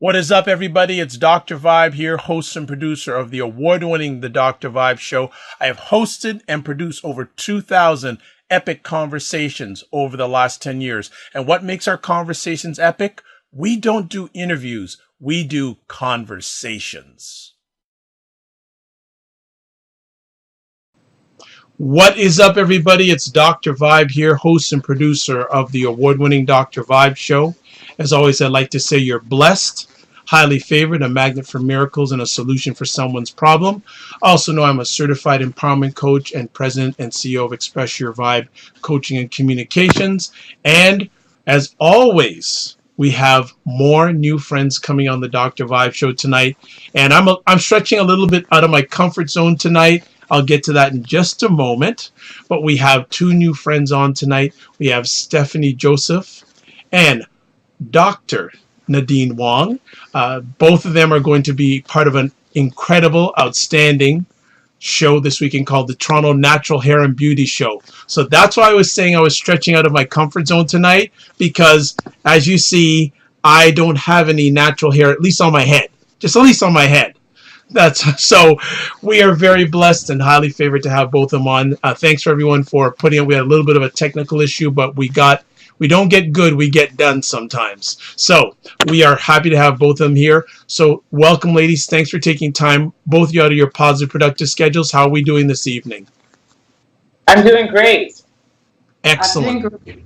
What is up, everybody? It's Dr. Vibe here, host and producer of the award-winning The Dr. Vibe Show. I have hosted and produced over 2,000 epic conversations over the last 10 years. And what makes our conversations epic? We don't do interviews. We do conversations. What is up, everybody? It's Dr. Vibe here, host and producer of the award-winning Dr. Vibe Show. As always, I'd like to say you're blessed, highly favored, a magnet for miracles, and a solution for someone's problem. Also know I'm a certified empowerment coach and president and CEO of Express Your Vibe Coaching and Communications. And as always, we have more new friends coming on the Dr. Vibe Show tonight. And I'm stretching a little bit out of my comfort zone tonight. I'll get to that in just a moment. But we have two new friends on tonight. We have Stephanie Joseph and Dr. Nadine Wong. Both of them are going to be part of an incredible, outstanding show this weekend called the Toronto Natural Hair and Beauty Show. So that's why I was saying I was stretching out of my comfort zone tonight, because as you see, I don't have any natural hair, at least on my head. Just at least on my head. So we are very blessed and highly favored to have both of them on. Thanks for everyone for putting up. We had a little bit of a technical issue, but we don't get good, we get done sometimes. So we are happy to have both of them here. So welcome, ladies. Thanks for taking time, both of you, out of your positive, productive schedules. How are we doing this evening? I'm doing great. Excellent. I'm doing great.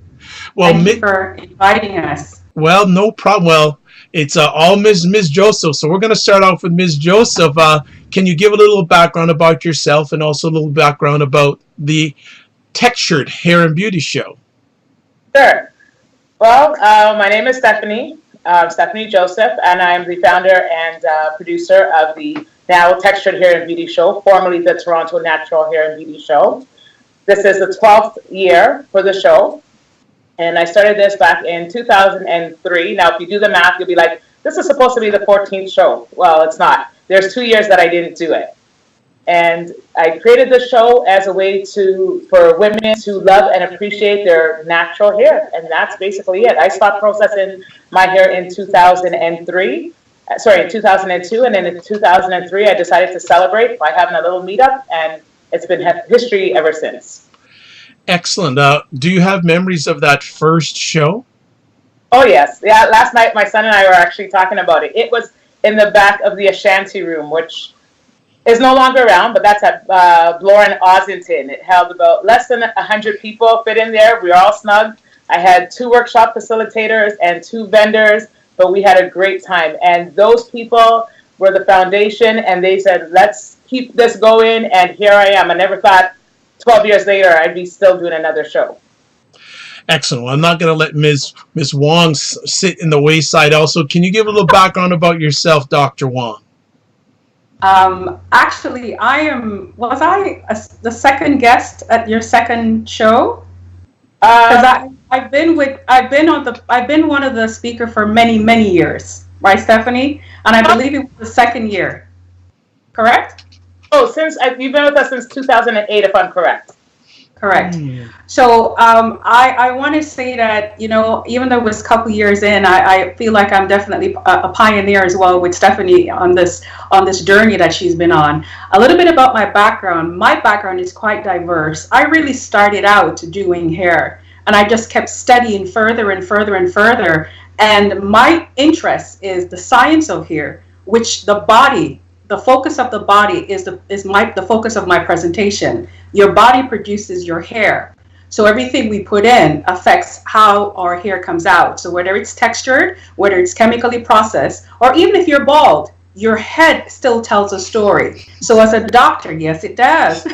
Well, thank you for inviting us. Well, no problem. Well, it's all Ms. Joseph. So we're going to start off with Ms. Joseph. Can you give a little background about yourself and also a little background about the Textur'd Hair and Beauty Show? Sure. Well, my name is Stephanie Joseph, and I'm the founder and producer of the now Textur'd Hair and Beauty Show, formerly the Toronto Natural Hair and Beauty Show. This is the 12th year for the show, and I started this back in 2003. Now, if you do the math, you'll be like, this is supposed to be the 14th show. Well, it's not. There's 2 years that I didn't do it. And I created the show as a way for women to love and appreciate their natural hair. And that's basically it. I stopped processing my hair in 2002. And then in 2003, I decided to celebrate by having a little meetup. And it's been history ever since. Excellent. Do you have memories of that first show? Oh, yes. Yeah, last night, my son and I were actually talking about it. It was in the back of the Ashanti Room, which is no longer around, but that's at Bloor and Ossington. It held about less than 100 people fit in there. We were all snug. I had 2 workshop facilitators and 2 vendors, but we had a great time. And those people were the foundation, and they said, let's keep this going, and here I am. I never thought 12 years later I'd be still doing another show. Excellent. Well, I'm not going to let Ms. Wong sit in the wayside. Also, can you give a little background about yourself, Dr. Wong? Actually, was I the second guest at your second show? Because I've been one of the speakers for many years, right, Stephanie? And I believe it was the second year, correct? Oh, you've been with us since 2008, if I'm correct. Correct. So I want to say that, even though it was a couple years in, I feel like I'm definitely a pioneer as well with Stephanie on this journey that she's been on. A little bit about my background. My background is quite diverse. I really started out doing hair, and I just kept studying further and further and further. And my interest is the science of hair, which the focus of the body is the focus of my presentation. Your body produces your hair. So everything we put in affects how our hair comes out. So whether it's textured, whether it's chemically processed, or even if you're bald, your head still tells a story. So as a doctor, yes, it does.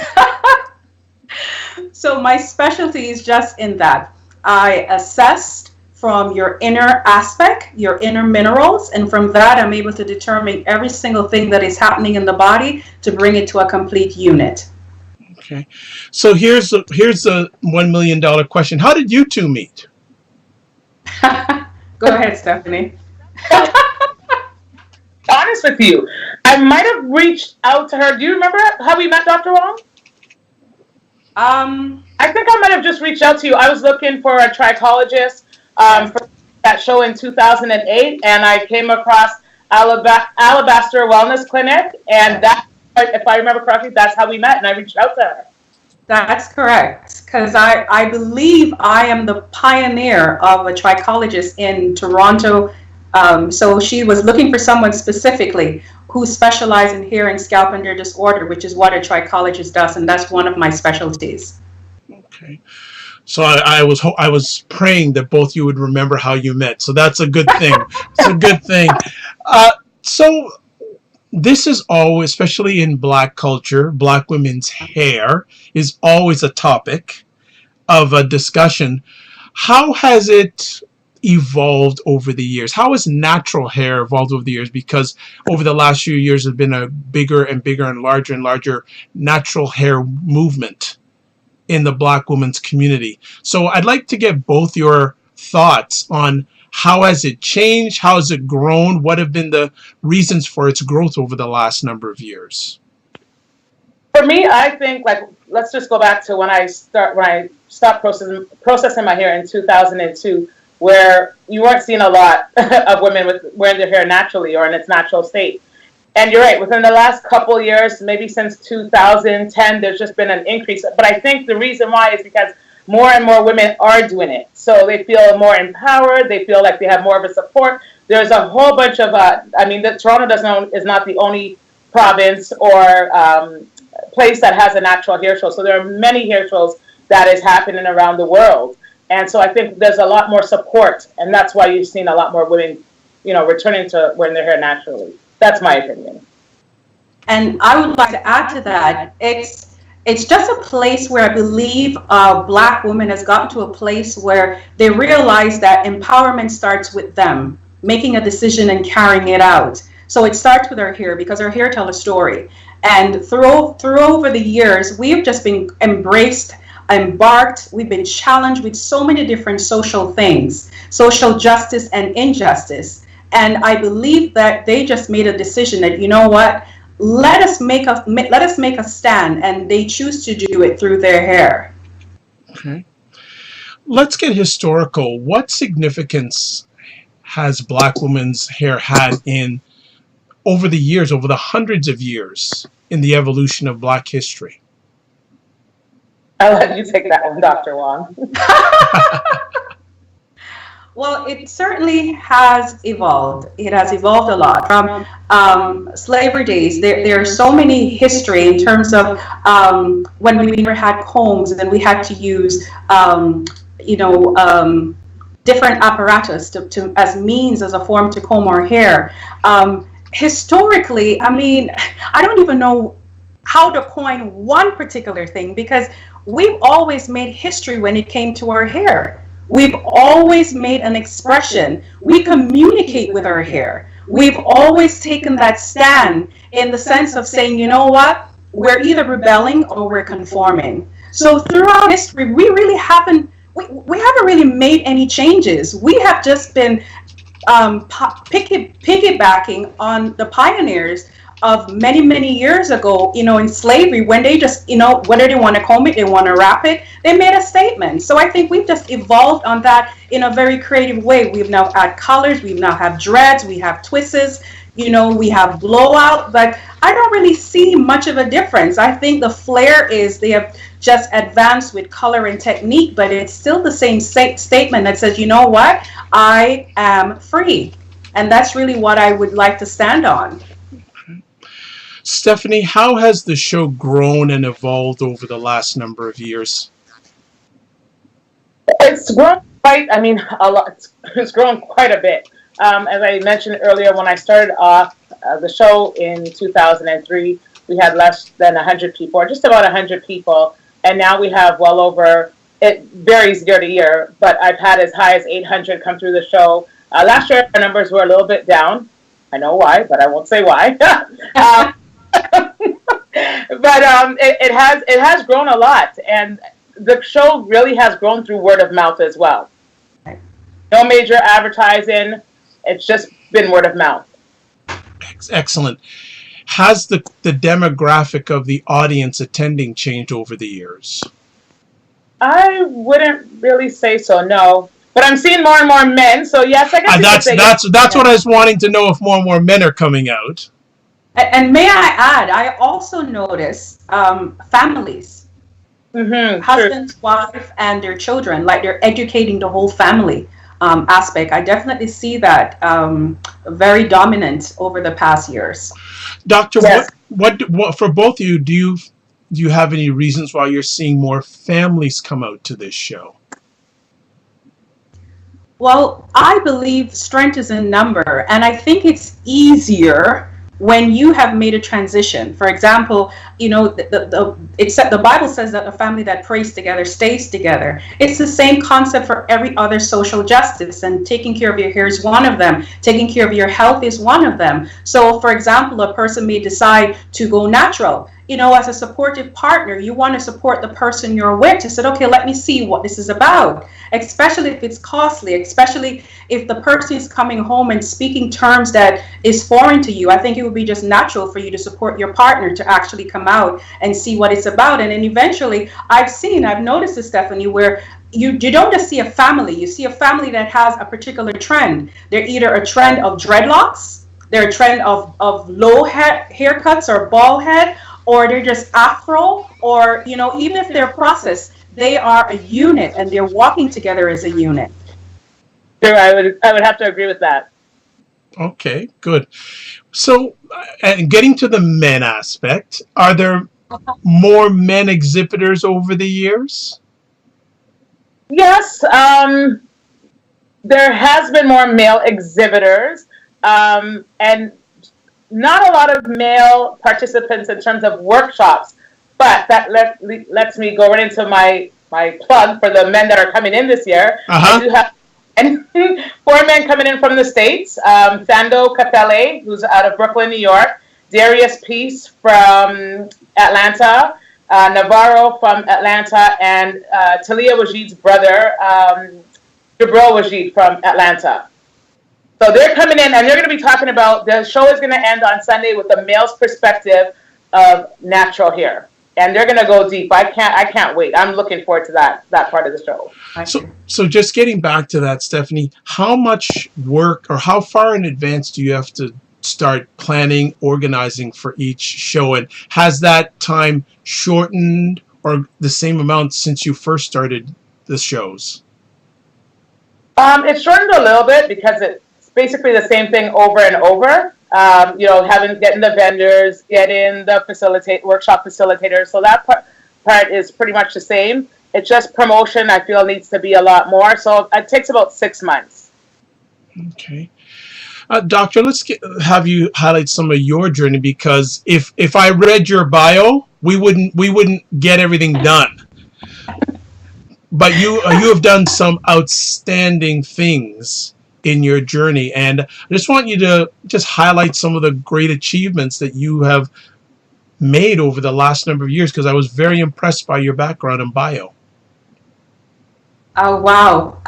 So my specialty is just in that. I assessed from your inner aspect, your inner minerals, and from that I'm able to determine every single thing that is happening in the body to bring it to a complete unit. Okay, so here's the $1 million question. How did you two meet? Go ahead, Stephanie. Honest with you, I might have reached out to her. Do you remember how we met, Dr. Wong? I think I might have just reached out to you. I was looking for a trichologist for that show in 2008, and I came across Alabaster Wellness Clinic, and that, if I remember correctly, that's how we met, and I reached out to her. That's correct, because I believe I am the pioneer of a trichologist in Toronto. So she was looking for someone specifically who specialized in hair and scalp under disorder, which is what a trichologist does, and that's one of my specialties. Okay. So I was praying that both you would remember how you met. So that's a good thing. It's a good thing. So this is always, especially in Black culture, Black women's hair is always a topic of a discussion. How has it evolved over the years? How has natural hair evolved over the years? Because over the last few years, there's been a bigger and bigger and larger natural hair movement in the Black women's community. So I'd like to get both your thoughts on how has it changed, how has it grown, what have been the reasons for its growth over the last number of years? For me, I think, like, let's just go back to when I stopped processing my hair in 2002, where you weren't seeing a lot of women wearing their hair naturally or in its natural state. And you're right, within the last couple of years, maybe since 2010, there's just been an increase. But I think the reason why is because more and more women are doing it. So they feel more empowered. They feel like they have more of a support. There's a whole bunch of, Toronto is not the only province or place that has a natural hair show. So there are many hair shows that is happening around the world. And so I think there's a lot more support. And that's why you've seen a lot more women, returning to wearing their hair naturally. That's my opinion. And I would like to add to that, it's just a place where I believe Black women has gotten to a place where they realize that empowerment starts with them, making a decision and carrying it out. So it starts with our hair, because our hair tells a story. And through over the years, we've just been embarked, we've been challenged with so many different social things, social justice and injustice. And I believe that they just made a decision that, you know what, let us make a stand, and they choose to do it through their hair. Okay. Let's get historical. What significance has Black women's hair had over the years, over the hundreds of years in the evolution of Black history? I'll let you take that one, Dr. Wong. Well, it certainly has evolved. It has evolved a lot. From slavery days, there are so many history in terms of when we never had combs and we had to use, different apparatus as means, as a form to comb our hair. Historically, I don't even know how to coin one particular thing, because we've always made history when it came to our hair. We've always made an expression. We communicate with our hair. We've always taken that stand in the sense of saying, you know what, we're either rebelling or we're conforming. So throughout history, we really haven't really made any changes. We have just been piggybacking on the pioneers of many, many years ago, in slavery, when they just, whether they want to comb it, they want to wrap it, they made a statement. So I think we've just evolved on that in a very creative way. We've now had colors, we now have dreads, we have twists, we have blowout, but I don't really see much of a difference. I think the flair is they have just advanced with color and technique, but it's still the same statement that says, you know what, I am free. And that's really what I would like to stand on. Stephanie, how has the show grown and evolved over the last number of years? It's grown a lot. It's grown quite a bit. As I mentioned earlier, when I started off the show in 2003, we had less than 100 people, or just about 100 people. And now we have well over, it varies year to year, but I've had as high as 800 come through the show. Last year, our numbers were a little bit down. I know why, but I won't say why. But it has grown a lot, and the show really has grown through word of mouth as well. No major advertising; it's just been word of mouth. Excellent. Has the demographic of the audience attending changed over the years? I wouldn't really say so. No, But I'm seeing more and more men, so yes, I guess you could say that's what I was wanting to know, if more and more men are coming out. And may I add, I also notice families, husband, wife, and their children, like they're educating the whole family aspect. I definitely see that very dominant over the past years. Doctor, what for both of you, do you have any reasons why you're seeing more families come out to this show? Well, I believe strength is in number, and I think it's easier when you have made a transition. For example, you know, the Bible says that a family that prays together stays together. It's the same concept for every other social justice, and taking care of your hair is one of them. Taking care of your health is one of them. So, for example, a person may decide to go natural. You know, as a supportive partner, you want to support the person you're with. You said, okay, let me see what this is about, especially if it's costly, especially if the person is coming home and speaking terms that is foreign to you. I think it would be just natural for you to support your partner to actually come out and see what it's about. And then eventually, I've noticed this, Stephanie, where you don't just see a family, you see a family that has a particular trend. They're either a trend of dreadlocks, they're a trend of low haircuts or bald head, or they're just afro, or, you know, even if they're processed, they are a unit and they're walking together as a unit. Sure, I would have to agree with that. Okay, good. So, and getting to the men aspect, are there more men exhibitors over the years? Yes, there has been more male exhibitors, and not a lot of male participants in terms of workshops, but that lets me go right into my plug for the men that are coming in this year. I do have 4 men coming in from the States. Thando Capelle, who's out of Brooklyn, New York. Darius Peace from Atlanta. Navarro from Atlanta. And Talia Wajid's brother, Jabril Wajid from Atlanta. So they're coming in, and they're going to be talking about, the show is going to end on Sunday with the male's perspective of natural hair, and they're going to go deep. I can't wait. I'm looking forward to that part of the show. So just getting back to that, Stephanie, how much work or how far in advance do you have to start planning, organizing for each show, and has that time shortened or the same amount since you first started the shows? It's shortened a little bit because it's basically the same thing over and over. You know, getting the vendors, getting the workshop facilitators. So that part is pretty much the same. It's just promotion, I feel, needs to be a lot more. So it takes about 6 months. Okay. Doctor, let's have you highlight some of your journey, because if I read your bio, we wouldn't get everything done. But you have done some outstanding things in your journey, and I just want you to just highlight some of the great achievements that you have made over the last number of years, because I was very impressed by your background and bio. Oh, wow.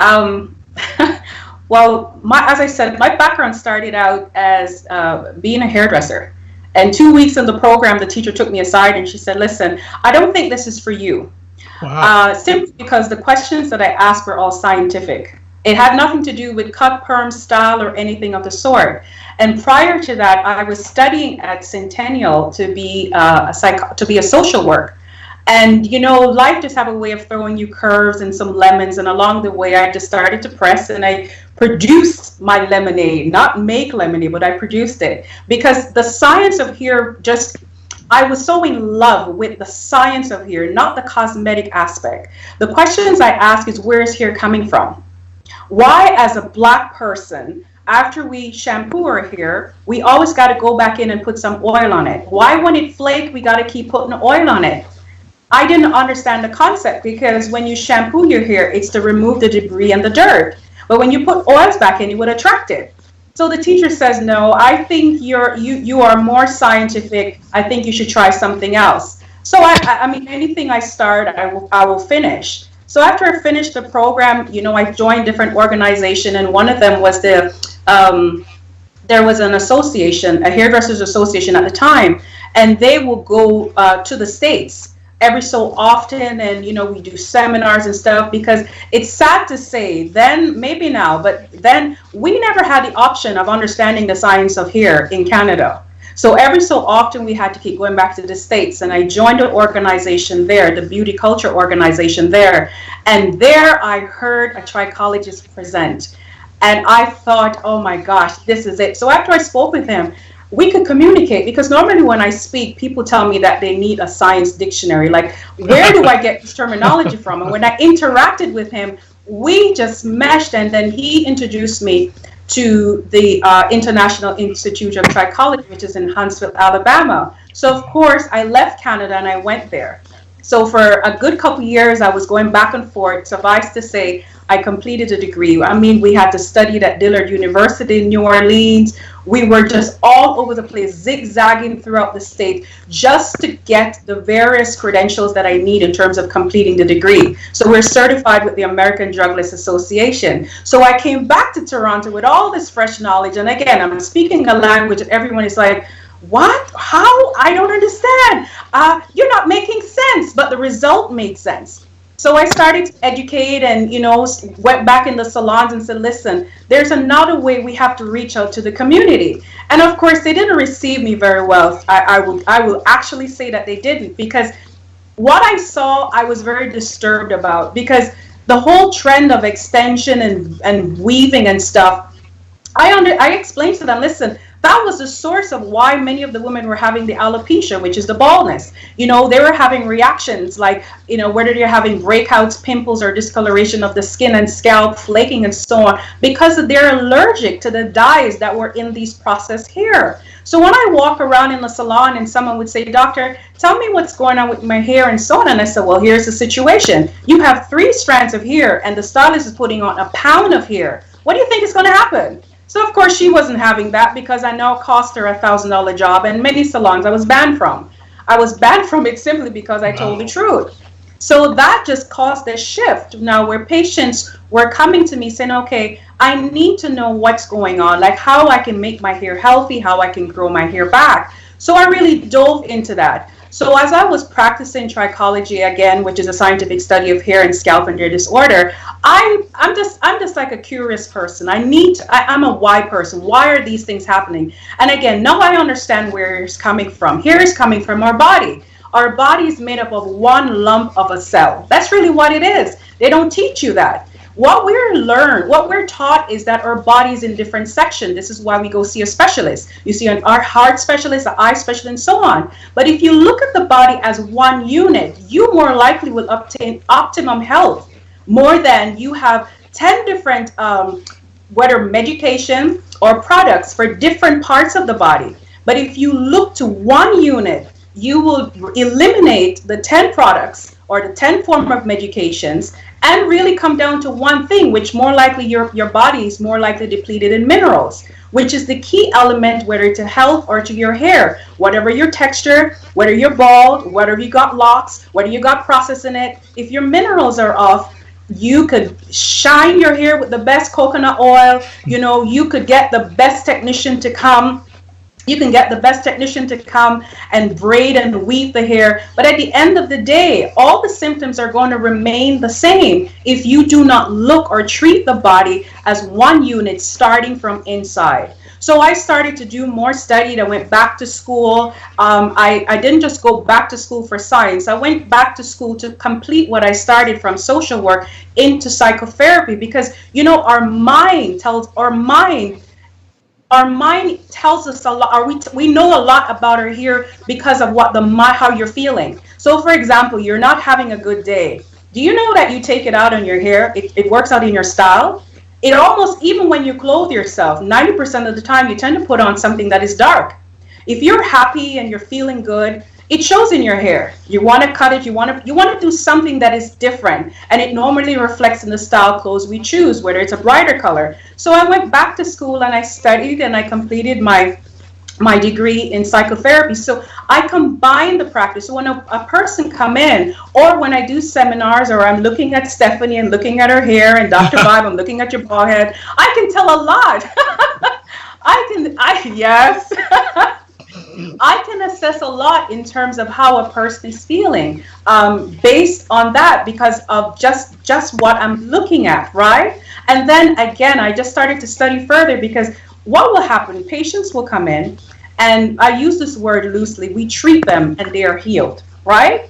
Well, as I said, my background started out as being a hairdresser. And 2 weeks in the program, the teacher took me aside and she said, listen, I don't think this is for you. Wow. Simply because the questions that I asked were all scientific. It had nothing to do with cut, perm, style, or anything of the sort. And prior to that, I was studying at Centennial to be a social work. And, you know, life just have a way of throwing you curves and some lemons. And along the way, I just started to press and I produced my lemonade, not make lemonade, but I produced it. Because the science of hair I was so in love with the science of hair, not the cosmetic aspect. The questions I ask is, where is hair coming from? Why, as a Black person, after we shampoo our hair, we always got to go back in and put some oil on it? Why, when it flakes, we got to keep putting oil on it? I didn't understand the concept, because when you shampoo your hair, it's to remove the debris and the dirt. But when you put oils back in, it would attract it. So the teacher says, no, I think you are more scientific. I think you should try something else. So I mean, anything I start, I will finish. So after I finished the program, you know, I joined different organizations, and one of them was there was an association, a hairdressers association at the time, and they will go to the States every so often, and we do seminars and stuff, because it's sad to say, then maybe now, but then we never had the option of understanding the science of hair in Canada. So every so often we had to keep going back to the States, and I joined an organization there, the beauty culture organization there, and there I heard a trichologist present, and I thought, oh my gosh, this is it. So after I spoke with him, we could communicate, because normally when I speak, people tell me that they need a science dictionary, like, where do I get this terminology from? And when I interacted with him, we just meshed, and then he introduced me to the International Institute of Trichology, which is in Huntsville, Alabama. So of course I left Canada and I went there. So for a good couple years I was going back and forth. Suffice to say, I completed a degree. I mean, we had to study at Dillard University in New Orleans. We were just all over the place, zigzagging throughout the state, just to get the various credentials that I need in terms of completing the degree. So we're certified with the American Drug List Association. So I came back to Toronto with all this fresh knowledge. And again, I'm speaking a language that everyone is like, what? How? I don't understand. You're not making sense. But the result made sense. So I started to educate, and went back in the salons and said, listen, there's another way we have to reach out to the community. And of course they didn't receive me very well. I will actually say that they didn't, because what I saw, I was very disturbed about, because the whole trend of extension and weaving and stuff, I explained to them, listen, that was the source of why many of the women were having the alopecia, which is the baldness. They were having reactions like, whether they're having breakouts, pimples, or discoloration of the skin and scalp, flaking and so on, because they're allergic to the dyes that were in these processed hair. So when I walk around in the salon and someone would say, doctor, tell me what's going on with my hair and so on. And I said, well, here's the situation. You have 3 strands of hair and the stylist is putting on a pound of hair. What do you think is going to happen? So of course she wasn't having that, because I know it cost her $1,000 job, and many salons I was banned from. I was banned from it simply because I told the truth. So that just caused a shift now, where patients were coming to me saying, okay, I need to know what's going on, like how I can make my hair healthy, how I can grow my hair back. So I really dove into that. So as I was practicing trichology again, which is a scientific study of hair and scalp and hair disorder, I'm just like a curious person. I'm a why person. Why are these things happening? And again, now I understand where it's coming from. Hair is coming from our body. Our body is made up of one lump of a cell. That's really what it is. They don't teach you that. What we're taught is that our body is in different sections. This is why we go see a specialist. You see our heart specialist, an eye specialist, and so on. But if you look at the body as one unit, you more likely will obtain optimum health more than you have 10 different, whether medication or products for different parts of the body. But if you look to one unit, you will eliminate the 10 products or the 10 form of medications and really come down to one thing, which more likely your body is more likely depleted in minerals, which is the key element, whether to health or to your hair. Whatever your texture, whether you're bald, whether you got locks, whether you got processed in it, if your minerals are off, you could shine your hair with the best coconut oil. You could get the best technician to come. You can get the best technician to come and braid and weave the hair. But at the end of the day, all the symptoms are going to remain the same if you do not look or treat the body as one unit starting from inside. So I started to do more study. I went back to school. I didn't just go back to school for science. I went back to school to complete what I started from social work into psychotherapy, because, our mind tells us a lot, we know a lot about our hair because of how you're feeling. So for example, you're not having a good day. Do you know that you take it out on your hair? It works out in your style. It almost, even when you clothe yourself, 90% of the time you tend to put on something that is dark. If you're happy and you're feeling good, it shows in your hair. You want to cut it, you want to do something that is different, and it normally reflects in the style clothes we choose, whether it's a brighter color. So I went back to school and I studied and I completed my degree in psychotherapy. So I combine the practice. So when a person come in, or when I do seminars, or I'm looking at Stephanie and looking at her hair, and Dr. Vibe, I'm looking at your bald head, I can tell a lot. Yes. I can assess a lot in terms of how a person is feeling based on that, because of just what I'm looking at, right? And then again, I just started to study further, because what will happen? Patients will come in, and I use this word loosely. We treat them and they are healed, right?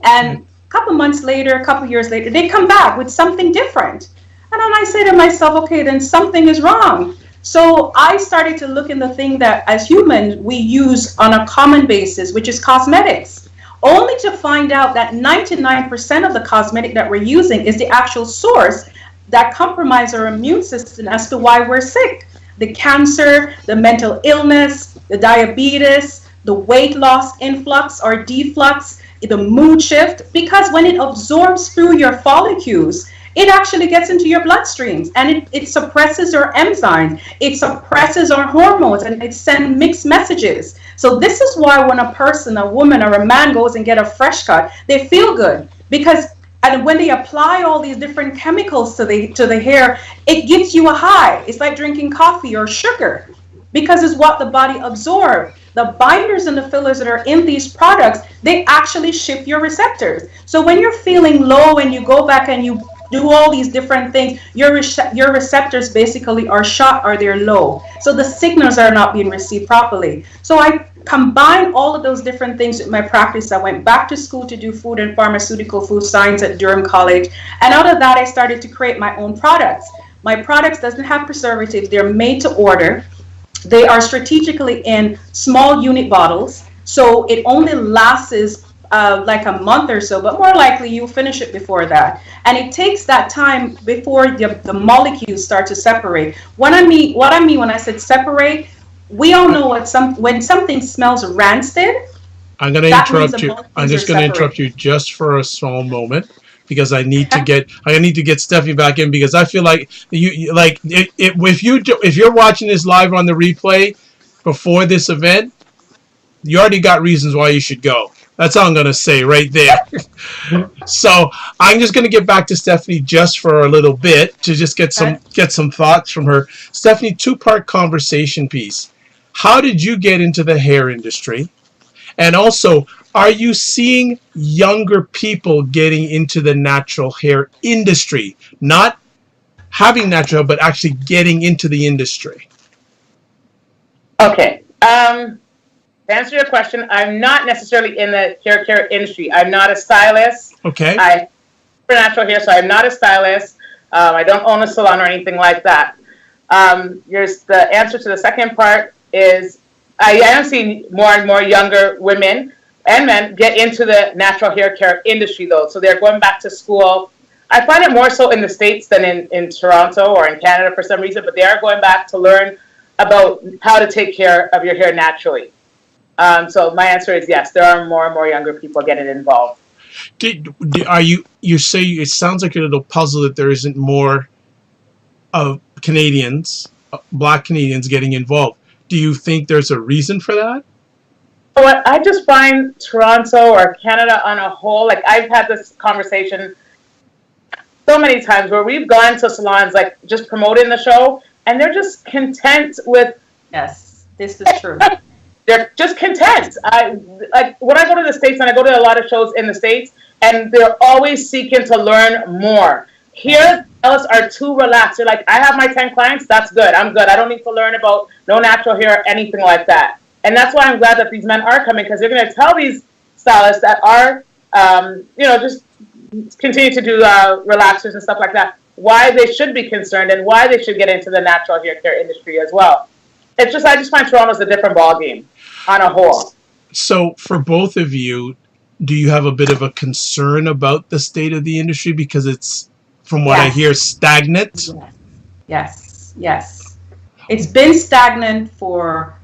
And a couple months later, a couple years later, they come back with something different. And then I say to myself, okay, then something is wrong. So I started to look in the thing that as humans we use on a common basis, which is cosmetics, only to find out that 99% of the cosmetic that we're using is the actual source that compromises our immune system as to why we're sick. The cancer, the mental illness, the diabetes, the weight loss influx or deflux, the mood shift, because when it absorbs through your follicles, it actually gets into your bloodstreams, and it suppresses your enzymes, it suppresses our hormones, and it sends mixed messages. So this is why when a person, a woman or a man goes and get a fresh cut, they feel good, because and when they apply all these different chemicals to the hair, it gives you a high. It's like drinking coffee or sugar, because it's what the body absorbs. The binders and the fillers that are in these products, they actually shift your receptors. So when you're feeling low and you go back and you do all these different things, your receptors basically are shot or they're low. So the signals are not being received properly. So I combine all of those different things with my practice. I went back to school to do food and pharmaceutical food science at Durham College. And out of that, I started to create my own products. My products doesn't have preservatives. They're made to order. They are strategically in small unit bottles. So it only lasts like a month or so, but more likely you'll finish it before that. And it takes that time before the molecules start to separate. What I mean when I said separate, we all know when something smells rancid. I'm going to interrupt you. I'm just going to interrupt you just for a small moment, because I need to get Stephanie back in, because I feel like if you're watching this live on the replay before this event, you already got reasons why you should go. That's all I'm going to say right there. So I'm just going to get back to Stephanie just for a little bit to just get some thoughts from her. Stephanie, two-part conversation piece. How did you get into the hair industry? And also, are you seeing younger people getting into the natural hair industry? Not having natural, but actually getting into the industry. Okay. To answer your question, I'm not necessarily in the hair care industry. I'm not a stylist. Okay. I'm for natural hair, so I'm not a stylist. I don't own a salon or anything like that. The answer to the second part is I am seeing more and more younger women and men get into the natural hair care industry, though. So they're going back to school. I find it more so in the States than in Toronto or in Canada for some reason, but they are going back to learn about how to take care of your hair naturally. So my answer is yes, there are more and more younger people getting involved. You say it sounds like a little puzzle that there isn't more of Canadians, Black Canadians getting involved. Do you think there's a reason for that? What I just find Toronto or Canada on a whole, like I've had this conversation so many times where we've gone to salons like just promoting the show, and they're just content with. Yes, this is true. They're just content. Like when I go to the States, and I go to a lot of shows in the States, and they're always seeking to learn more. Here, fellas are too relaxed. They're like, I have my 10 clients, that's good. I'm good. I don't need to learn about no natural hair or anything like that. And that's why I'm glad that these men are coming, because they're going to tell these stylists that are, just continue to do relaxers and stuff like that, why they should be concerned and why they should get into the natural hair care industry as well. It's just, I just find Toronto's a different ballgame on a whole. So for both of you, do you have a bit of a concern about the state of the industry? Because it's, from what I hear, stagnant? Yes. It's been stagnant for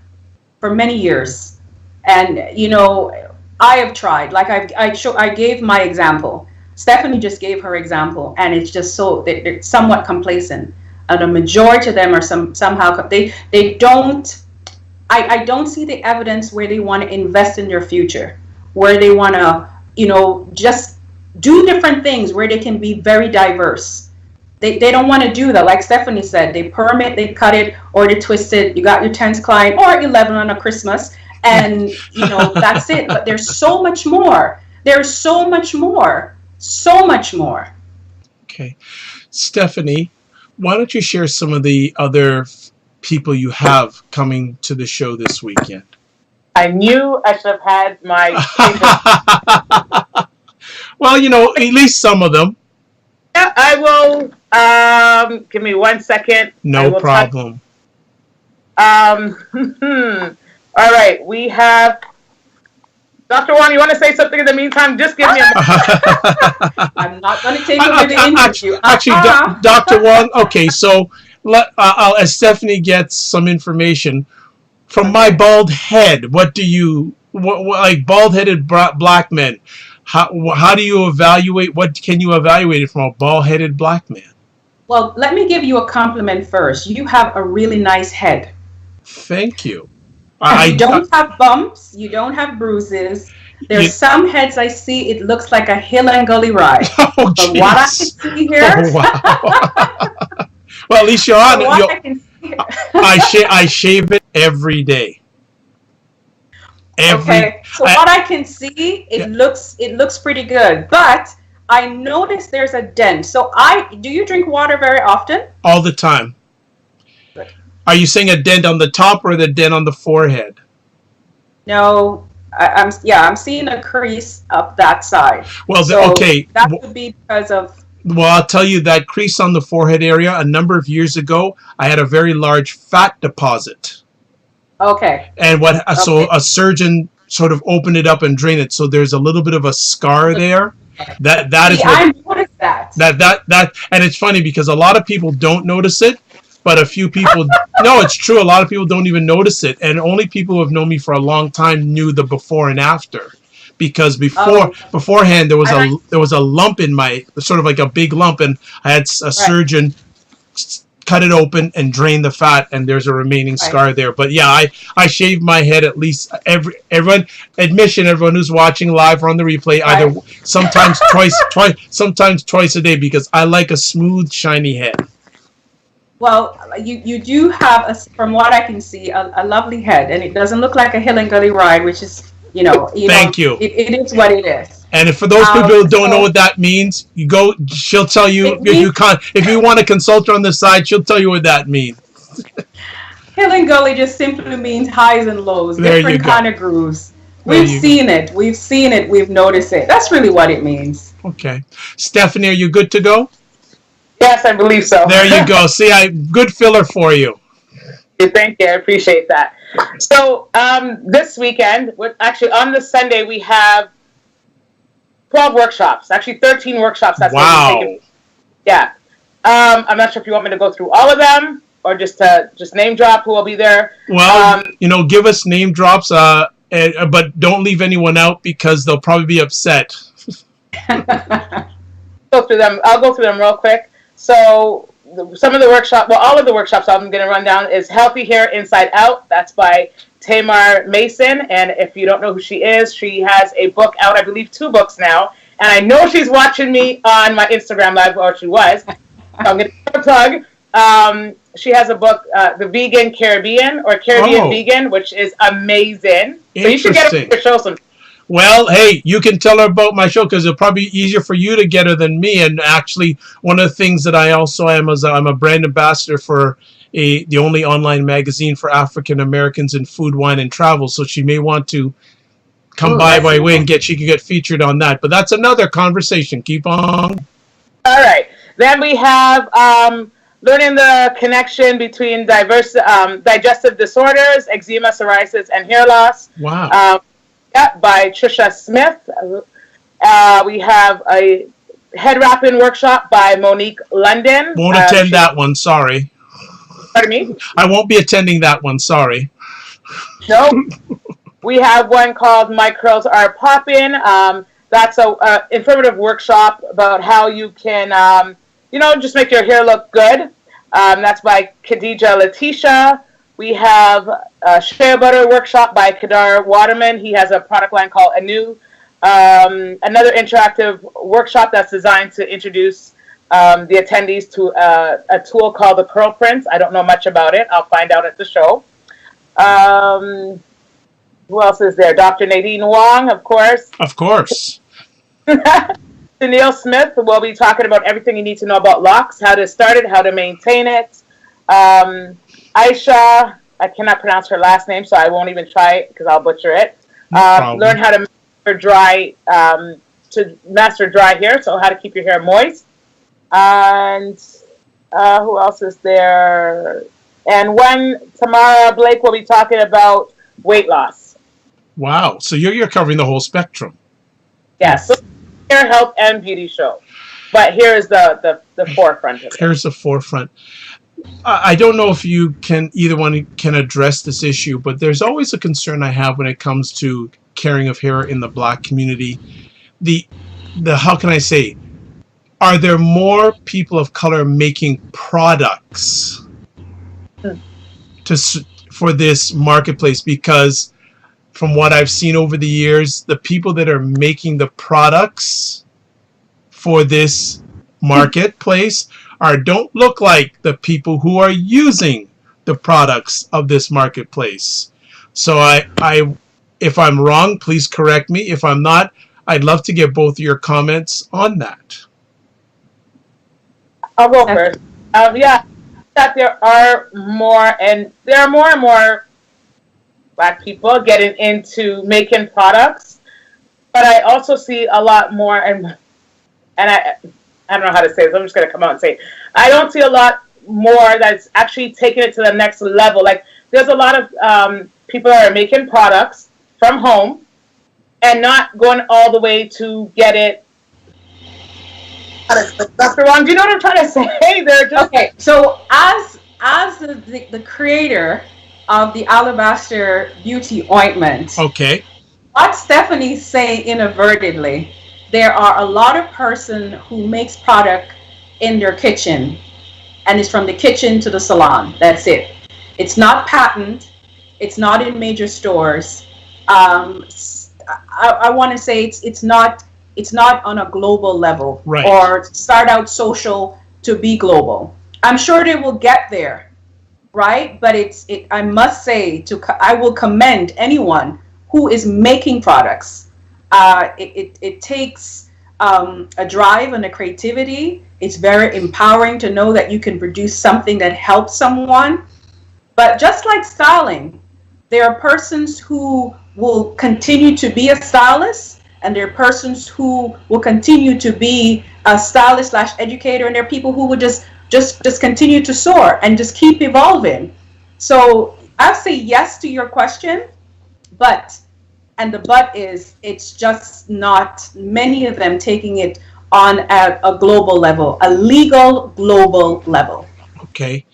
many years. And, I have tried. Like I gave my example. Stephanie just gave her example. And it's just so, they're somewhat complacent. And a majority of them are somehow, they don't, I don't see the evidence where they want to invest in their future, where they want to, just do different things where they can be very diverse. They don't want to do that. Like Stephanie said, they perm it, they cut it, or they twist it. You got your 10th client or 11 on a Christmas, and that's it. But there's so much more. There's so much more. So much more. Okay. Stephanie, why don't you share some of the other people you have coming to the show this weekend? I knew I should have had my well, at least some of them. Yeah, I will. Give me 1 second. No problem. All right, we have Dr. Juan. You want to say something in the meantime? Just give me a moment. I'm not going to take over the interview. Actually, Dr. Juan. Okay, so as Stephanie gets some information from my bald head, what like bald-headed black men? How do you evaluate? What can you evaluate it from a bald-headed black man? Well, let me give you a compliment first. You have a really nice head. Thank you. You don't have bumps. You don't have bruises. There's some heads I see, it looks like a hill and gully ride. Oh, but what I can see here... Oh, wow. Well, at least you're on it. I shave it every day. Okay, so what I can see, it looks pretty good. But I noticed there's a dent. So do you drink water very often? All the time. Good. Are you saying a dent on the top or the dent on the forehead? No, I'm seeing a crease up that side. Well, so okay. That would be because of... Well, I'll tell you that crease on the forehead area, a number of years ago, I had a very large fat deposit. Okay. And so a surgeon sort of opened it up and drained it. So there's a little bit of a scar there. That is what I noticed that. That and it's funny because a lot of people don't notice it, but a few people no, it's true. A lot of people don't even notice it, and only people who have known me for a long time knew the before and after. Because beforehand there was a lump in my, sort of like a big lump, and I had a surgeon cut it open and drain the fat, and there's a remaining scar there. But yeah, I shave my head at least everyone who's watching live or on the replay, either sometimes twice a day, because I like a smooth, shiny head. Well, you do have, from what I can see, a lovely head, and it doesn't look like a hill and gully ride, which is, Thank you. It is what it is. And if for those people who don't know what that means, she'll tell you if you want to consult her on the side, she'll tell you what that means. Hill and gully just simply means highs and lows, different kind of grooves. We've seen it. We've noticed it. That's really what it means. Okay. Stephanie, are you good to go? Yes, I believe so. There you go. See, good filler for you. Thank you. I appreciate that. So this weekend, actually on this Sunday, we have 12 workshops. Actually, 13 workshops. That's wow. Yeah. I'm not sure if you want me to go through all of them or just name drop who will be there. Well, give us name drops, but don't leave anyone out because they'll probably be upset. Go through them. I'll go through them real quick. So some of the all of the workshops I'm going to run down is Healthy Hair Inside Out. That's by Tamar Mason. And if you don't know who she is, she has a book out, I believe 2 books now. And I know she's watching me on my Instagram Live, or she was. So I'm going to give her a plug. She has a book, The Vegan Caribbean, or Caribbean Vegan, which is amazing. So you should get her to show some. Well, hey, you can tell her about my show because it'll probably be easier for you to get her than me. And actually, one of the things that I also am is I'm a brand ambassador for the only online magazine for African Americans in food, wine, and travel. So she may want to come by my way and she can get featured on that. But that's another conversation. Keep on. All right. Then we have learning the connection between digestive disorders, eczema, psoriasis, and hair loss. Wow. By Trisha Smith. We have a head wrapping workshop by Monique London. Won't attend that one, sorry. Pardon me? I won't be attending that one, sorry. Nope. We have one called My Curls Are Poppin'. That's a informative workshop about how you can, just make your hair look good. That's by Khadija Letitia. We have a Shea Butter workshop by Kadar Waterman. He has a product line called Anu. Another interactive workshop that's designed to introduce the attendees to a tool called the Curl Prints. I don't know much about it. I'll find out at the show. Who else is there? Dr. Nadine Wong, of course. Of course. Neil Smith will be talking about everything you need to know about locks, how to start it, how to maintain it. Aisha, I cannot pronounce her last name, so I won't even try it because I'll butcher it. Learn how to master dry hair, so how to keep your hair moist. And who else is there? And Tamara Blake will be talking about weight loss. Wow. So you're covering the whole spectrum. Yes. So hair, health, and beauty show. But here is the forefront of it. Here's the forefront. I don't know if either one can address this issue, but there's always a concern I have when it comes to caring of hair in the Black community. The how can I say, are there more people of color making products for this marketplace? Because from what I've seen over the years, the people that are making the products for this marketplace don't look like the people who are using the products of this marketplace. So if I'm wrong, please correct me. If I'm not, I'd love to get both of your comments on that. I'll go first. Yeah, that there are more and more Black people getting into making products, but I also see a lot more, and I don't know how to say this. I'm just going to come out and say, I don't see a lot more that's actually taking it to the next level. Like, there's a lot of people that are making products from home and not going all the way to get it. Dr. Wong, do you know what I'm trying to say? They're just okay. So as the creator of the Alabaster Beauty Ointment, okay, what Stephanie's saying inadvertently, there are a lot of person who makes product in their kitchen, and it's from the kitchen to the salon. That's it. It's not patent. It's not in major stores. I want to say it's not on a global level, right, or start out social to be global. I'm sure they will get there, right? But I must say, I will commend anyone who is making products. It takes a drive and a creativity. It's very empowering to know that you can produce something that helps someone. But just like styling, there are persons who will continue to be a stylist, and there are persons who will continue to be a stylist / educator, and there are people who will just continue to soar and just keep evolving. So I'll say yes to your question, but is it's just not many of them taking it on a global level, a legal global level. Okay.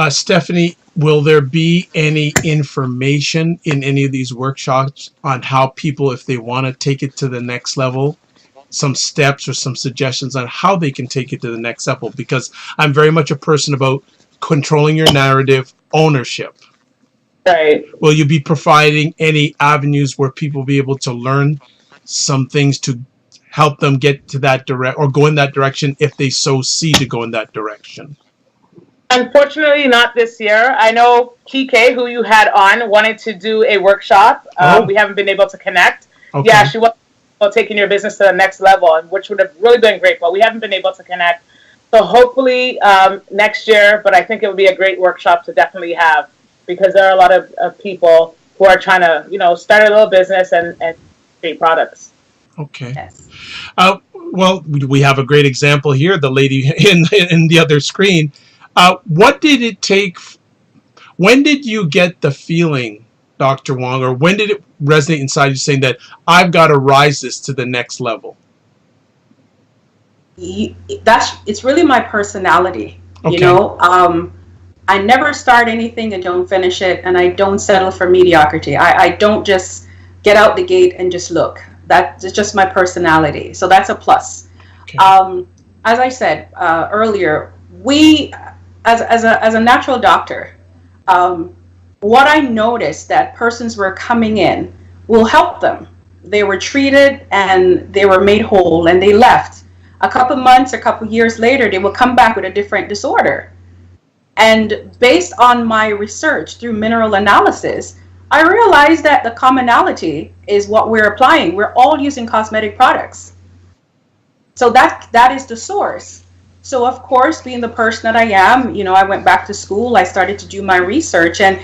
Stephanie, will there be any information in any of these workshops on how people, if they want to take it to the next level, some steps or some suggestions on how they can take it to the next level? Because I'm very much a person about controlling your narrative, ownership. Right. Will you be providing any avenues where people will be able to learn some things to help them get to that or go in that direction if they so see to go in that direction? Unfortunately, not this year. I know Kike, who you had on, wanted to do a workshop. We haven't been able to connect. Okay. Yeah, she was taking your business to the next level, which would have really been great, but we haven't been able to connect. So hopefully next year, but I think it would be a great workshop to definitely have, because there are a lot of people who are trying to, start a little business and create products. Okay. Yes. Well, we have a great example here, the lady in the other screen. What did it take? When did you get the feeling, Dr. Wong, or when did it resonate inside you saying that I've got to rise this to the next level? It's really my personality. Okay. I never start anything and don't finish it, and I don't settle for mediocrity. I don't just get out the gate and just look. That's just my personality. So that's a plus. Okay. As I said earlier, we, as a natural doctor, what I noticed that persons were coming in will help them. They were treated and they were made whole and they left. A couple months, a couple years later, they will come back with a different disorder. And based on my research through mineral analysis, I realized that the commonality is what we're applying. We're all using cosmetic products. So that is the source. So of course, being the person that I am, I went back to school, I started to do my research. And,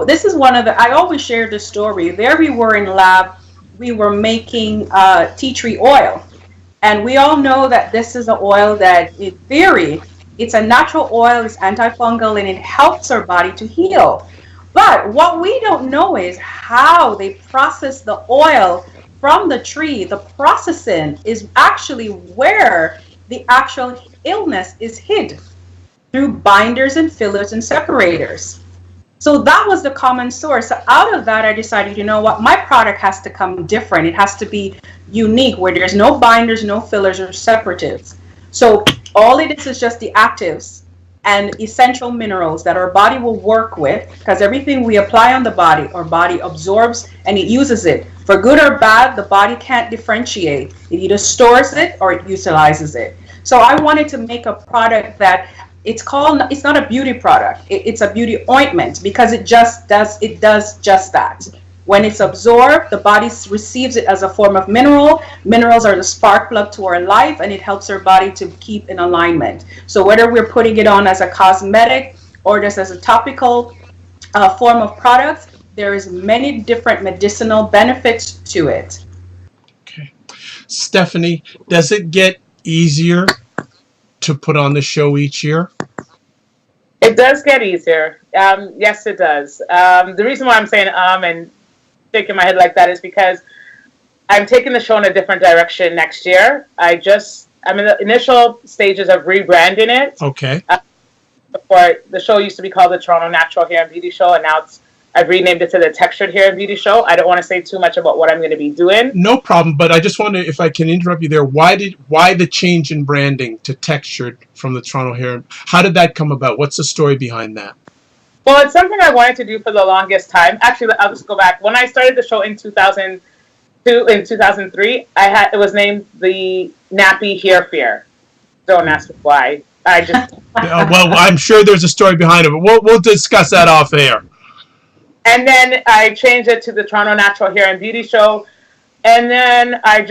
this is I always share this story. There we were in lab, we were making tea tree oil. And we all know that this is an oil that, in theory, it's a natural oil, it's antifungal, and it helps our body to heal. But what we don't know is how they process the oil from the tree. The processing is actually where the actual illness is hid, through binders and fillers and separators. So that was the common source. So out of that, I decided, my product has to come different. It has to be unique, where there's no binders, no fillers, or separatives. So all it is just the actives and essential minerals that our body will work with, because everything we apply on the body, our body absorbs and it uses it. For good or bad, the body can't differentiate. It either stores it or it utilizes it. So I wanted to make a product that it's not a beauty product. It's a beauty ointment, because it does just that. When it's absorbed, the body receives it as a form of mineral. Minerals are the spark plug to our life, and it helps our body to keep in alignment. So whether we're putting it on as a cosmetic or just as a topical form of product, there is many different medicinal benefits to it. Okay. Stephanie, does it get easier to put on the show each year? It does get easier. Yes, it does. The reason why I'm saying and shaking my head like that is because I'm taking the show in a different direction next year. I'm in the initial stages of rebranding it. Okay. Before, the show used to be called the Toronto Natural Hair and Beauty Show, and now I've renamed it to the Textur'd Hair and Beauty Show. I don't want to say too much about what I'm going to be doing. No problem, but I just wonder if I can interrupt you there. Why the change in branding to Textur'd from the Toronto Hair? How did that come about? What's the story behind that? Well, it's something I wanted to do for the longest time. Actually, I'll just go back. When I started the show in 2002, in 2003, it was named the Nappy Hair Fear. Don't ask me why. I just well, I'm sure there's a story behind it, but we'll discuss that off air. And then I changed it to the Toronto Natural Hair and Beauty Show. And then a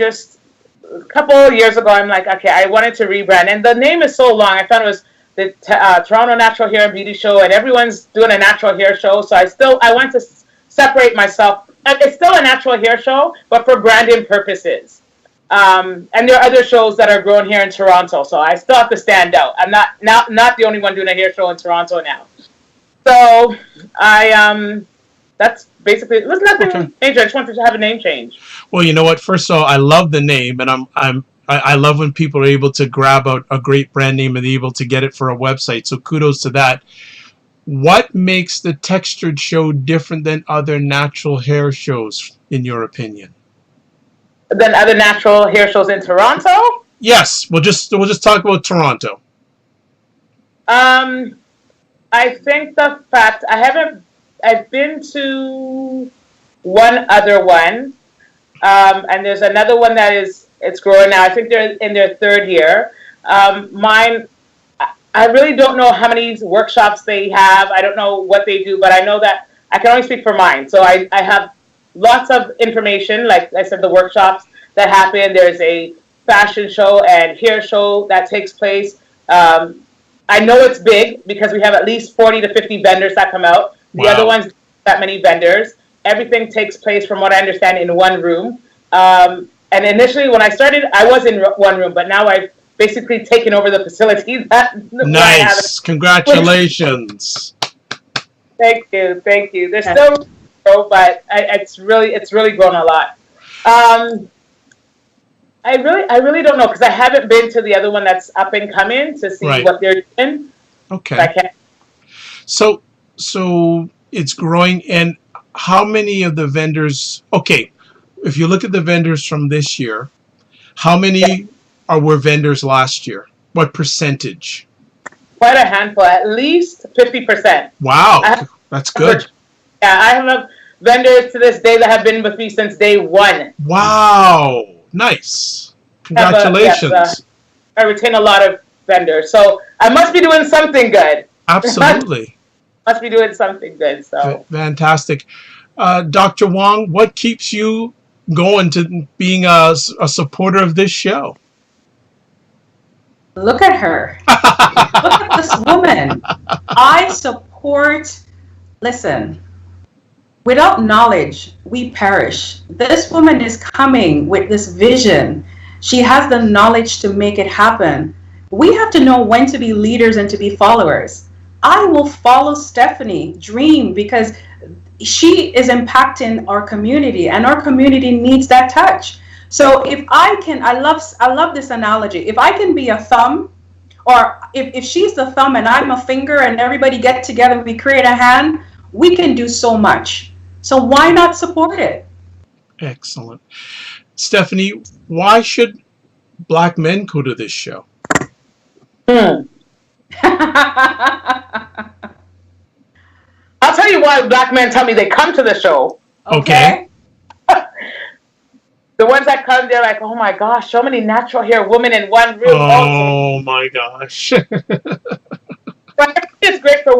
couple of years ago, I'm like, okay, I wanted to rebrand. And the name is so long. I found it was the Toronto Natural Hair and Beauty Show, and everyone's doing a natural hair show. So I want to separate myself. It's still a natural hair show, but for branding purposes. And there are other shows that are growing here in Toronto, so I still have to stand out. I'm not the only one doing a hair show in Toronto now. So that's basically, there's nothing major. I just wanted to have a name change. Well, you know what? First of all, I love the name, and I love when people are able to grab a great brand name and they're able to get it for a website. So kudos to that. What makes the Textur'd show different than other natural hair shows, in your opinion? Than other natural hair shows in Toronto? Yes, we'll just talk about Toronto. I think the fact I've been to one other one, and there's another one that it's growing now. I think they're in their third year. Mine, I really don't know how many workshops they have. I don't know what they do, but I know that I can only speak for mine. So I have lots of information, like I said, the workshops that happen. There's a fashion show and hair show that takes place. I know it's big because we have at least 40 to 50 vendors that come out. The Wow. other ones, that many vendors. Everything takes place, from what I understand, in one room. And initially, when I started, I was in one room, but now I've basically taken over the facility. Nice. Congratulations. Thank you. There's still, but it's really grown a lot. I really don't know, because I haven't been to the other one that's up and coming to see what they're doing. Okay. So it's growing, and how many of the vendors? Okay, if you look at the vendors from this year, how many were vendors last year? What percentage? Quite a handful, at least 50%. Wow, that's good. Yeah, I have vendors to this day that have been with me since day one. Wow, nice. Congratulations. I retain a lot of vendors, so I must be doing something good. Absolutely. Must be doing something good. So fantastic. Dr. Wong, what keeps you going to being a supporter of this show? Look at her. Look at this woman. I support, listen, without knowledge, we perish. This woman is coming with this vision. She has the knowledge to make it happen. We have to know when to be leaders and to be followers. I will follow Stephanie Dream because she is impacting our community, and our community needs that touch. So if I can, I love this analogy. If I can be a thumb, or if she's the thumb and I'm a finger and everybody get together and we create a hand, we can do so much. So why not support it? Excellent. Stephanie, why should Black men go to this show? I'll tell you why Black men tell me they come to the show. Okay. The ones that come, they're like, oh my gosh, so many natural hair women in one room. Oh my gosh. But I think it's great for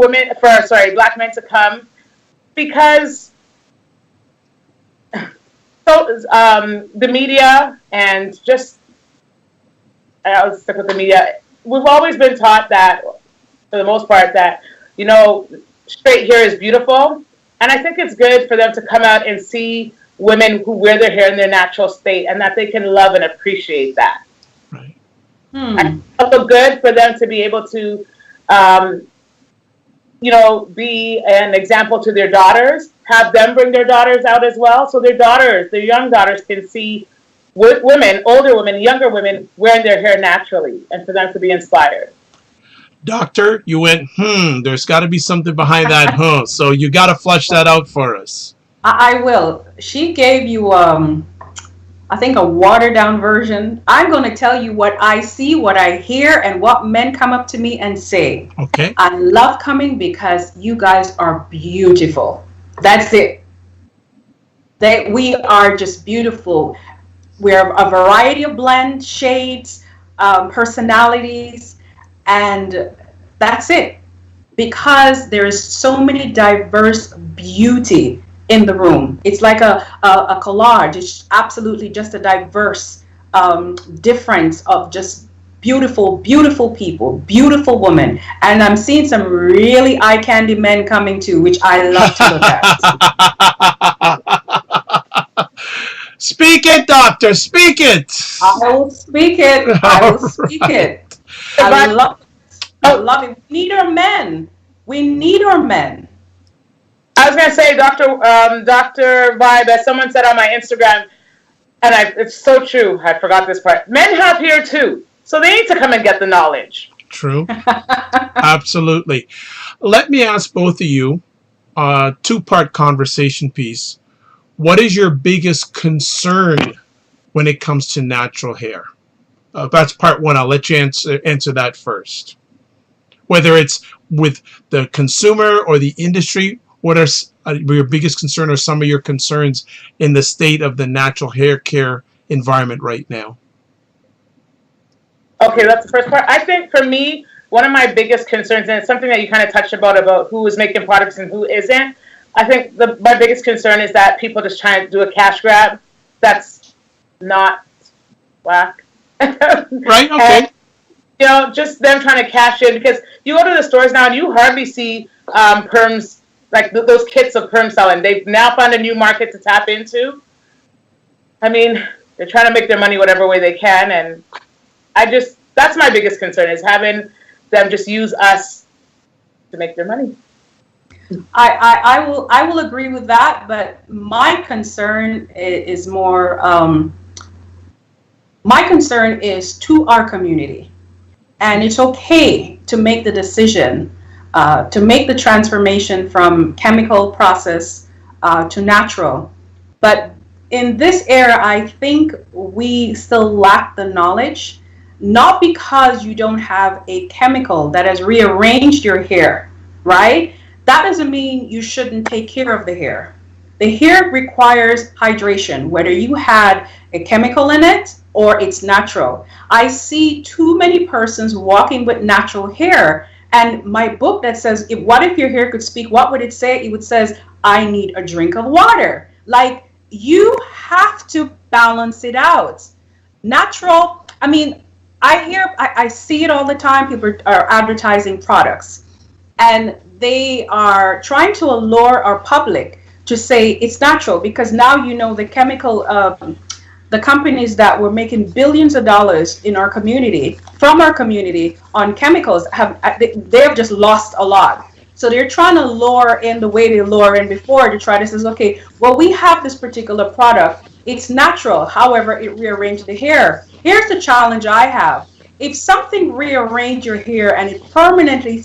Black men to come because the media and just, I'll stick with the media. We've always been taught that, for the most part, that, straight hair is beautiful. And I think it's good for them to come out and see women who wear their hair in their natural state and that they can love and appreciate that. Right. It's also good for them to be able to, be an example to their daughters, have them bring their daughters out as well. So their young daughters can see women, older women, younger women wearing their hair naturally and for them to be inspired. Doctor, you went, there's got to be something behind that, So you got to flesh that out for us. I will. She gave you, I think, a watered down version. I'm going to tell you what I see, what I hear, and what men come up to me and say. Okay. I love coming because you guys are beautiful. That's it. We are just beautiful. We're a variety of blend, shades, personalities, and that's it. Because there is so many diverse beauty in the room. It's like a collage. It's absolutely just a diverse difference of just beautiful, beautiful people, beautiful women. And I'm seeing some really eye candy men coming too, which I love to look at. Speak it, doctor, speak it. I will speak it. I will speak it. I love it. We need our men. We need our men. I was going to say, Dr. Vibe, as someone said on my Instagram, and it's so true, I forgot this part, men have hair too, so they need to come and get the knowledge. True. Absolutely. Let me ask both of you a two-part conversation piece. What is your biggest concern when it comes to natural hair? That's part one. I'll let you answer that first. Whether it's with the consumer or the industry, what are your biggest concern or some of your concerns in the state of the natural hair care environment right now? Okay, that's the first part. I think for me, one of my biggest concerns, and it's something that you kind of touched about who is making products and who isn't. I think my biggest concern is that people just trying to do a cash grab. That's not whack. Right, okay. And, just them trying to cash in, because you go to the stores now and you hardly see perms, like those kits of perm selling. They've now found a new market to tap into. I mean, they're trying to make their money whatever way they can, and that's my biggest concern, is having them just use us to make their money. I will agree with that, but my concern is more, my concern is to our community. And it's okay to make the decision, to make the transformation from chemical process to natural. But in this era, I think we still lack the knowledge, not because you don't have a chemical that has rearranged your hair, right? That doesn't mean you shouldn't take care of the hair. The hair requires hydration, whether you had a chemical in it or it's natural. I see too many persons walking with natural hair And my book that says, what if your hair could speak, what would it say? It would says, I need a drink of water. Like, you have to balance it out. Natural, I mean, I see it all the time. People are advertising products, and they are trying to allure our public to say it's natural, because now the chemical, the companies that were making billions of dollars in our community, from our community, on chemicals, they have just lost a lot. So they're trying to lure in the way they lure in before, to try to say, okay, well, we have this particular product. It's natural. However, it rearranged the hair. Here's the challenge I have. If something rearranges your hair and it permanently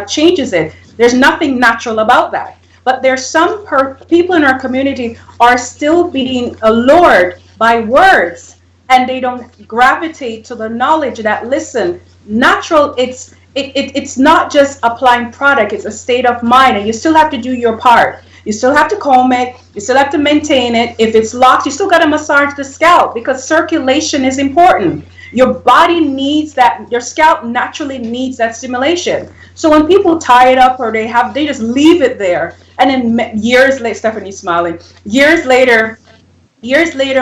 changes it, there's nothing natural about that. But there's some people in our community are still being allured by words, and they don't gravitate to the knowledge that, listen, natural, it's not just applying product, it's a state of mind, and you still have to do your part. You still have to comb it, you still have to maintain it. If it's locked, you still got to massage the scalp, because circulation is important. Your body needs that, your scalp naturally needs that stimulation. So when people tie it up, or they just leave it there, and then years later, Stephanie's smiling, years later,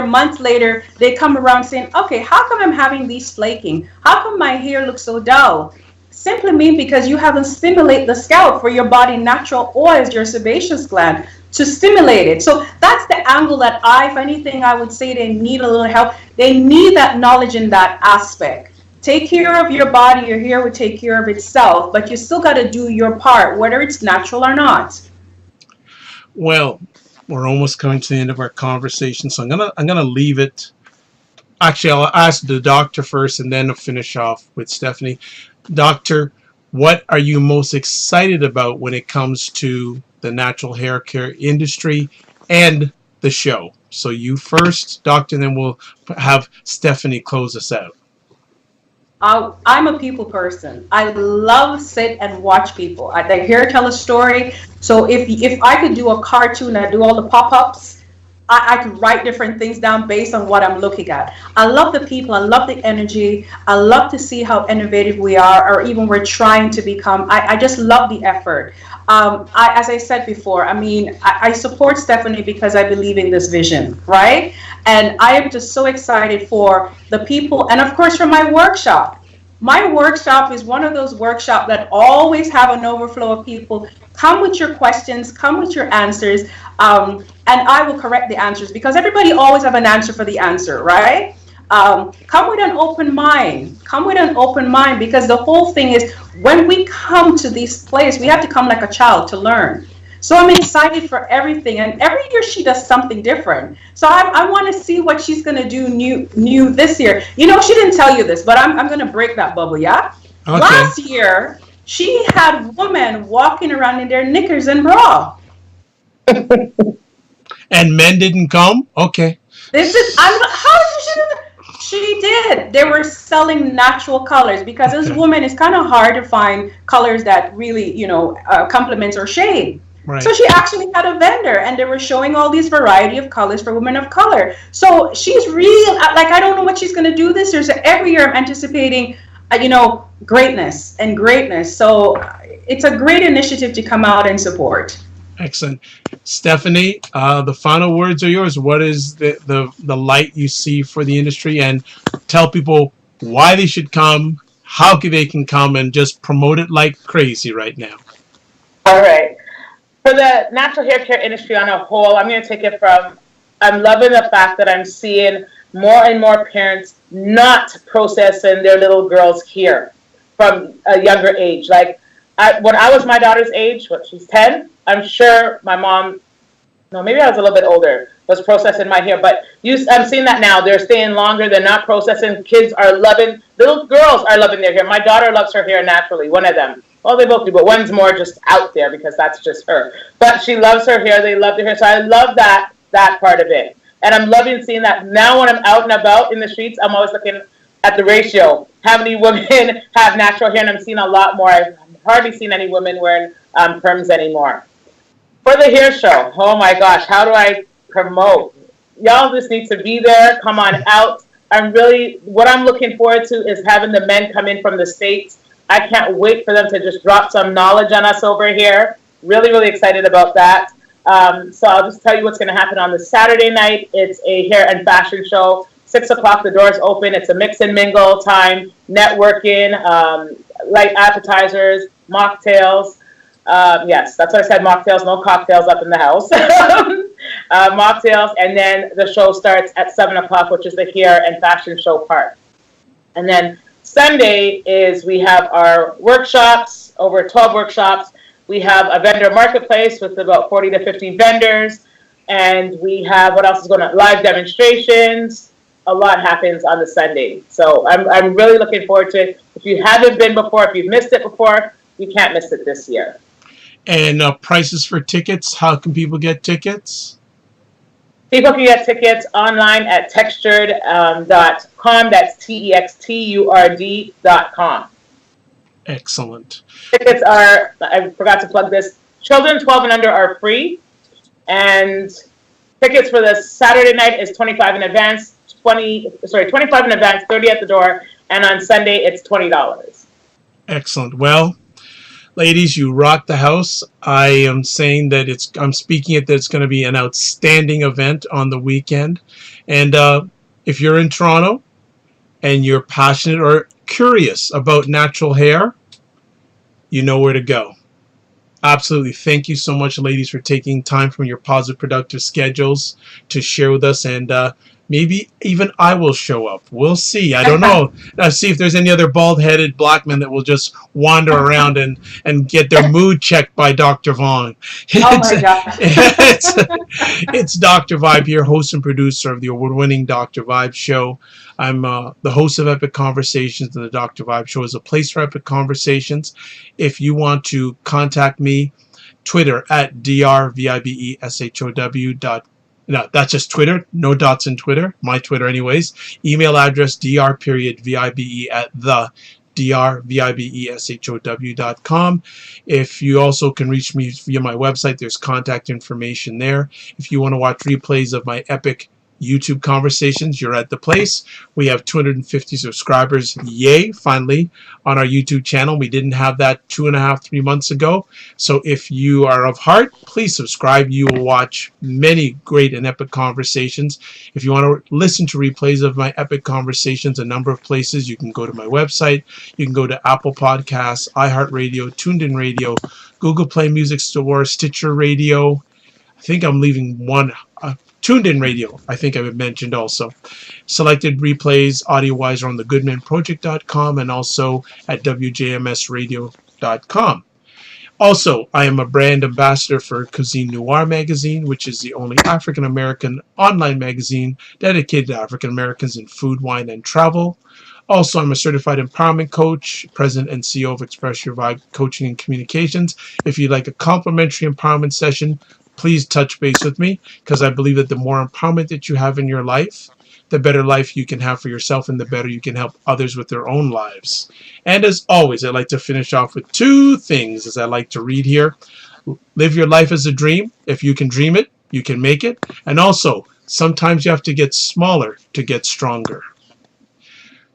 months later, they come around saying, okay, how come I'm having these flaking? How come my hair looks so dull? Simply mean because you haven't stimulated the scalp for your body natural oils, your sebaceous gland, to stimulate it. So that's the angle that if anything, I would say they need a little help. They need that knowledge in that aspect. Take care of your body, your hair will take care of itself, but you still got to do your part, whether it's natural or not. Well, we're almost coming to the end of our conversation, so I'm gonna leave it. Actually, I'll ask the doctor first, and then I'll finish off with Stephanie. Doctor, what are you most excited about when it comes to the natural hair care industry and the show? So you first, doctor, and then we'll have Stephanie close us out. I'm a people person. I love sit and watch people. They hear tell a story. So if I could do a cartoon and do all the pop-ups, I could write different things down based on what I'm looking at. I love the people. I love the energy. I love to see how innovative we are, or even we're trying to become. I just love the effort. As I said before, I mean, I support Stephanie because I believe in this vision, right? And I am just so excited for the people, and of course for my workshop. My workshop is one of those workshops that always have an overflow of people. Come with your questions, come with your answers, and I will correct the answers, because everybody always have an answer for the answer, right? Come with an open mind. Come with an open mind, because the whole thing is, when we come to this place, we have to come like a child to learn. So I'm excited for everything, and every year she does something different. So I want to see what she's going to do new this year. You know, she didn't tell you this, but I'm going to break that bubble, yeah? Okay. Last year, she had women walking around in their knickers and bra. And men didn't come? Okay. She did. They were selling natural colors, because as a woman, it's kind of hard to find colors that really, complements or shade. Right. So she actually had a vendor, and they were showing all these variety of colors for women of color. So she's real, like, I don't know what she's going to do this year. So every year I'm anticipating, greatness and greatness. So it's a great initiative to come out and support. Excellent. Stephanie, the final words are yours. What is the light you see for the industry? And tell people why they should come, how they can come, and just promote it like crazy right now. All right. For the natural hair care industry on a whole, I'm going to take it from, I'm loving the fact that I'm seeing more and more parents not processing their little girls' hair from a younger age. Like, when I was my daughter's age, she's 10, I'm sure my mom, no, maybe I was a little bit older, was processing my hair. But I'm seeing that now. They're staying longer. They're not processing. Kids are loving, little girls are loving their hair. My daughter loves her hair naturally, one of them. Well, they both do, but one's more just out there because that's just her. But she loves her hair. They love their hair. So I love that part of it. And I'm loving seeing that now when I'm out and about in the streets, I'm always looking at the ratio. How many women have natural hair? And I'm seeing a lot more. I've hardly seen any women wearing perms anymore. For the hair show, oh my gosh, how do I promote? Y'all just need to be there. Come on out. What I'm looking forward to is having the men come in from the States. I can't wait for them to just drop some knowledge on us over here. Really, really excited about that. So I'll just tell you what's going to happen on the Saturday night. It's a hair and fashion show. 6 o'clock, the doors open. It's a mix and mingle time, networking, light appetizers, mocktails. Yes, that's what I said, mocktails, no cocktails up in the house. Mocktails, and then the show starts at 7 o'clock, which is the hair and fashion show part. And then Sunday is we have our workshops, over 12 workshops. We have a vendor marketplace with about 40 to 50 vendors. And we have, what else is going on? Live demonstrations. A lot happens on the Sunday. So I'm really looking forward to it. If you haven't been before, if you've missed it before, you can't miss it this year. And prices for tickets, how can people get tickets? People can get tickets online at textur'd.com. That's TEXTURD.com. Excellent. Tickets are, I forgot to plug this, children 12 and under are free. And tickets for the Saturday night is 25 in advance, 25 in advance, 30 at the door. And on Sunday, it's $20. Excellent. Well, ladies, you rock the house. I am saying that I'm speaking it that it's going to be an outstanding event on the weekend. And if you're in Toronto and you're passionate or curious about natural hair, you know where to go. Absolutely. Thank you so much, ladies, for taking time from your positive, productive schedules to share with us. And maybe even I will show up. We'll see. I don't know. I'll see if there's any other bald-headed black men that will just wander around and get their mood checked by Dr. Vaughn. Oh my gosh. It's Dr. Vibe here, host and producer of the award-winning Dr. Vibe Show. I'm the host of Epic Conversations, and the Dr. Vibe Show is a place for epic conversations. If you want to contact me, Twitter at drvibeshow. No, that's just Twitter. No dots in Twitter. My Twitter anyways. Email address dr.vibe@drvibeshow.com. If you also can reach me via my website, there's contact information there. If you want to watch replays of my epic YouTube conversations, you're at the place. We have 250 subscribers, yay, finally, on our YouTube channel. We didn't have that 2.5, 3 months ago. So if you are of heart, please subscribe. You will watch many great and epic conversations. If you want to listen to replays of my epic conversations, a number of places, you can go to my website. You can go to Apple Podcasts, iHeartRadio, TuneIn Radio, Google Play Music Store, Stitcher Radio. I think I'm leaving one. TuneIn Radio, I think I mentioned also. Selected replays, audio-wise, are on thegoodmanproject.com and also at wjmsradio.com. Also, I am a brand ambassador for Cuisine Noir magazine, which is the only African-American online magazine dedicated to African-Americans in food, wine, and travel. Also, I'm a certified empowerment coach, president and CEO of Express Your Vibe Coaching and Communications. If you'd like a complimentary empowerment session, please touch base with me, because I believe that the more empowerment that you have in your life, the better life you can have for yourself and the better you can help others with their own lives. And as always, I'd like to finish off with 2 things as I like to read here. Live your life as a dream. If you can dream it, you can make it. And also, sometimes you have to get smaller to get stronger.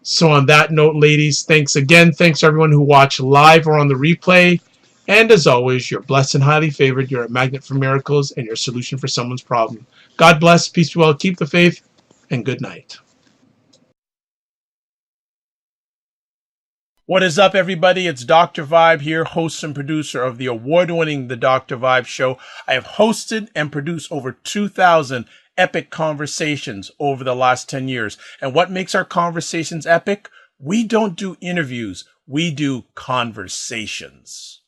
So on that note, ladies, thanks again. Thanks to everyone who watched live or on the replay. And as always, you're blessed and highly favored. You're a magnet for miracles and your solution for someone's problem. God bless, peace be well, keep the faith, and good night. What is up, everybody? It's Dr. Vibe here, host and producer of the award-winning The Dr. Vibe Show. I have hosted and produced over 2,000 epic conversations over the last 10 years. And what makes our conversations epic? We don't do interviews. We do conversations.